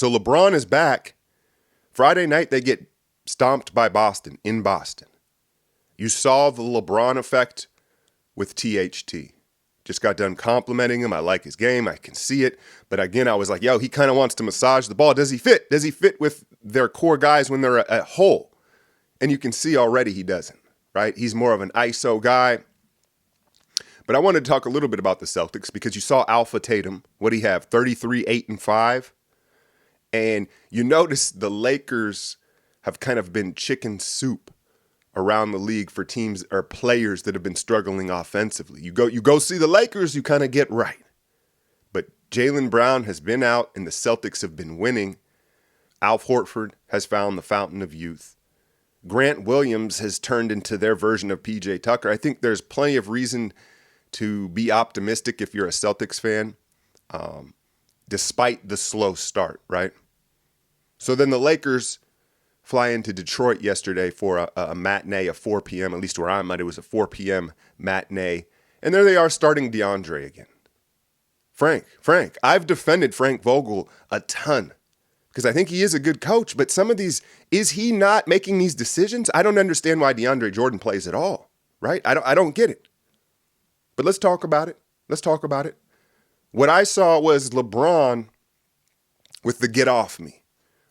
So LeBron is back. Friday night, they get stomped by Boston in Boston. You saw the LeBron effect with THT. Just got done complimenting him. I like his game. I can see it. But again, I was like, yo, he kind of wants to massage the ball. Does he fit? Does he fit with their core guys when they're at whole? And you can see already he doesn't, right? He's more of an ISO guy. But I wanted to talk a little bit about the Celtics because you saw Alpha Tatum. What do he have? 33, 8, and 5. And you notice the Lakers have kind of been chicken soup around the league for teams or players that have been struggling offensively. You go see the Lakers, you kind of get right. But Jaylen Brown has been out and the Celtics have been winning. Al Horford has found the fountain of youth. Grant Williams has turned into their version of PJ Tucker. I think there's plenty of reason to be optimistic if you're a Celtics fan, despite the slow start, right? So then the Lakers fly into Detroit yesterday for a matinee, a 4 p.m., at least where I'm at, it was a 4 p.m. matinee. And there they are starting DeAndre again. Frank, I've defended Frank Vogel a ton because I think he is a good coach, but some of these, is he not making these decisions? I don't understand why DeAndre Jordan plays at all, right? I don't get it. But let's talk about it. What I saw was LeBron with the get off me.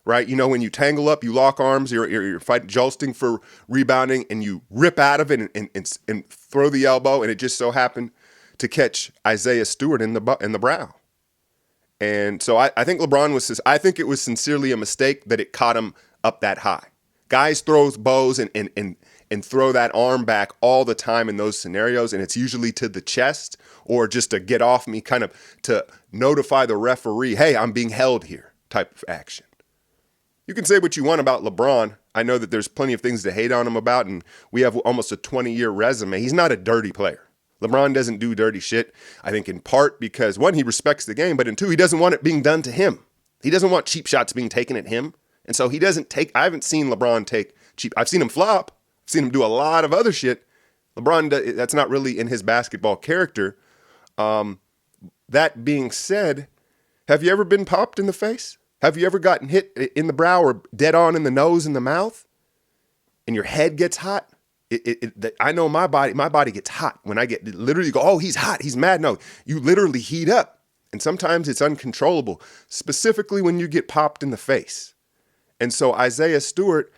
Right? You know, when you tangle up, you lock arms, you're fighting, jolting for rebounding, and you rip out of it and throw the elbow, and it just so happened to catch Isaiah Stewart in the brow. And so I think I think it was sincerely a mistake that it caught him up that high. Guys throws bows and throw that arm back all the time in those scenarios, and it's usually to the chest or just to get off me, kind of to notify the referee, hey, I'm being held here type of action. You can say what you want about LeBron. I know that there's plenty of things to hate on him about, and we have almost a 20-year resume. He's not a dirty player. LeBron doesn't do dirty shit, I think in part because, one, he respects the game, but in two, he doesn't want it being done to him. He doesn't want cheap shots being taken at him, and so he doesn't take – I haven't seen LeBron take cheap – I've seen him flop. I've seen him do a lot of other shit. LeBron, that's not really in his basketball character. That being said, have you ever been popped in the face? Have you ever gotten hit in the brow or dead on in the nose and the mouth and your head gets hot? I know my body gets hot when I get literally go, oh, he's hot, he's mad. No, you literally heat up. And sometimes it's uncontrollable, specifically when you get popped in the face. And so Isaiah Stewart,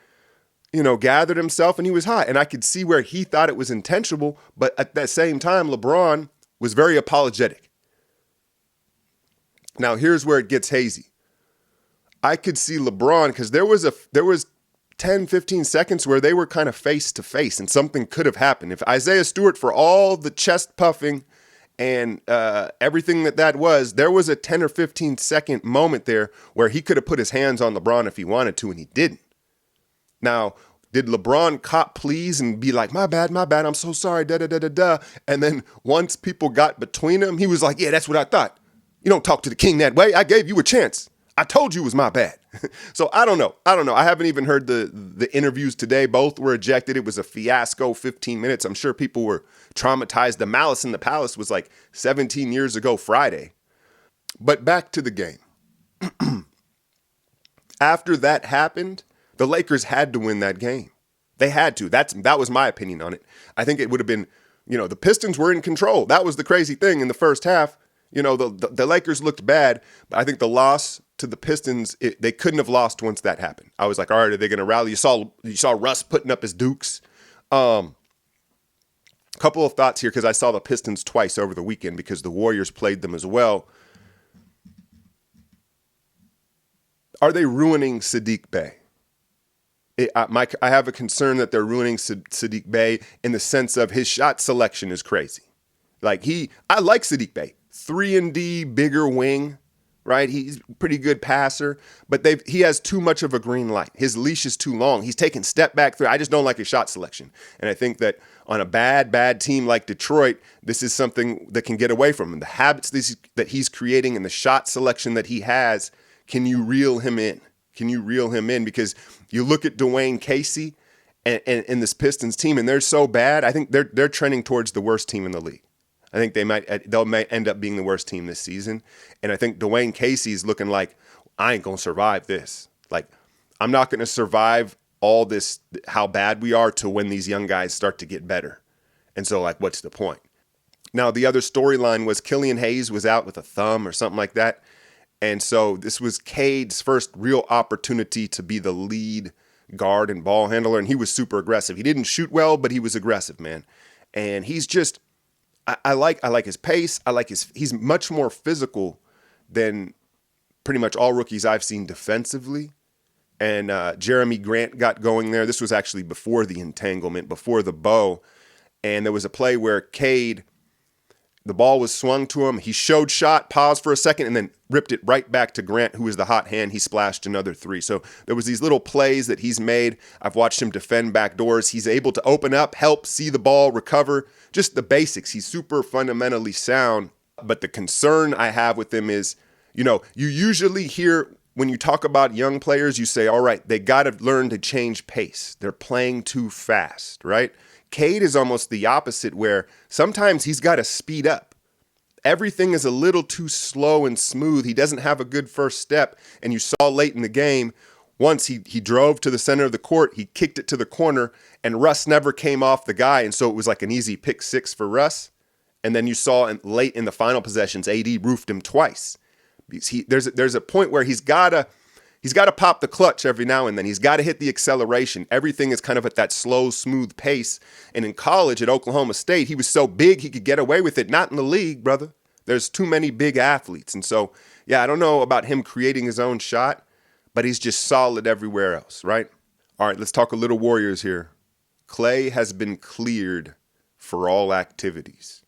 gathered himself and he was hot. And I could see where he thought it was intentional, but at that same time, LeBron was very apologetic. Now, here's where it gets hazy. I could see LeBron because there was 10, 15 seconds where they were kind of face to face and something could have happened. If Isaiah Stewart, for all the chest puffing and everything that was, there was a 10 or 15 second moment there where he could have put his hands on LeBron if he wanted to, and he didn't. Now, did LeBron cop please and be like, my bad, I'm so sorry, da-da-da-da-da. And then once people got between them, he was like, yeah, that's what I thought. You don't talk to the king that way. I gave you a chance. I told you it was my bad. So I don't know. I haven't even heard the interviews today. Both were ejected. It was a fiasco, 15 minutes. I'm sure people were traumatized. The Malice in the Palace was like 17 years ago Friday. But back to the game. After that happened, the Lakers had to win that game. They had to. That was my opinion on it. I think it would have been, the Pistons were in control. That was the crazy thing in the first half. The Lakers looked bad, but I think the loss to the Pistons, they couldn't have lost once that happened. I was like, all right, are they going to rally? You saw Russ putting up his dukes. Couple of thoughts here because I saw the Pistons twice over the weekend because the Warriors played them as well. Are they ruining Saddiq Bey? I have a concern that they're ruining Saddiq Bey in the sense of his shot selection is crazy. I like Saddiq Bey. 3-and-D, bigger wing, right? He's a pretty good passer, but he has too much of a green light. His leash is too long. He's taking step back through. I just don't like his shot selection. And I think that on a bad team like Detroit, this is something that can get away from him. The habits that he's creating and the shot selection that he has, can you reel him in? Because you look at Dwayne Casey and this Pistons team, and they're so bad. I think they're trending towards the worst team in the league. I think they might end up being the worst team this season. And I think Dwayne Casey's looking like I ain't going to survive this. Like, I'm not going to survive all this, how bad we are, to when these young guys start to get better. And so, like, what's the point? Now, the other storyline was Killian Hayes was out with a thumb or something like that. And so this was Cade's first real opportunity to be the lead guard and ball handler. And he was super aggressive. He didn't shoot well, but he was aggressive, man. And he's just, I like his pace. He's much more physical than pretty much all rookies I've seen defensively. And Jeremy Grant got going there. This was actually before the entanglement, before the bow. And there was a play where Cade, the ball was swung to him. He showed shot, paused for a second, and then ripped it right back to Grant, who was the hot hand. He splashed another three. So there was these little plays that he's made. I've watched him defend back doors. He's able to open up, help, see the ball, recover, just the basics. He's super fundamentally sound. But the concern I have with him is, you usually hear when you talk about young players, you say, all right, they got to learn to change pace. They're playing too fast, right? Cade is almost the opposite, where sometimes he's got to speed up. Everything is a little too slow and smooth. He doesn't have a good first step. And you saw late in the game, once he drove to the center of the court, he kicked it to the corner, and Russ never came off the guy. And so it was like an easy pick six for Russ. And then you saw late in the final possessions, AD roofed him twice. There's a point where he's got to pop the clutch every now and then. He's got to hit the acceleration. Everything is kind of at that slow, smooth pace. And in college at Oklahoma State, he was so big he could get away with it. Not in the league, brother. There's too many big athletes. And so, yeah, I don't know about him creating his own shot, but he's just solid everywhere else, right? All right, let's talk a little Warriors here. Klay has been cleared for all activities.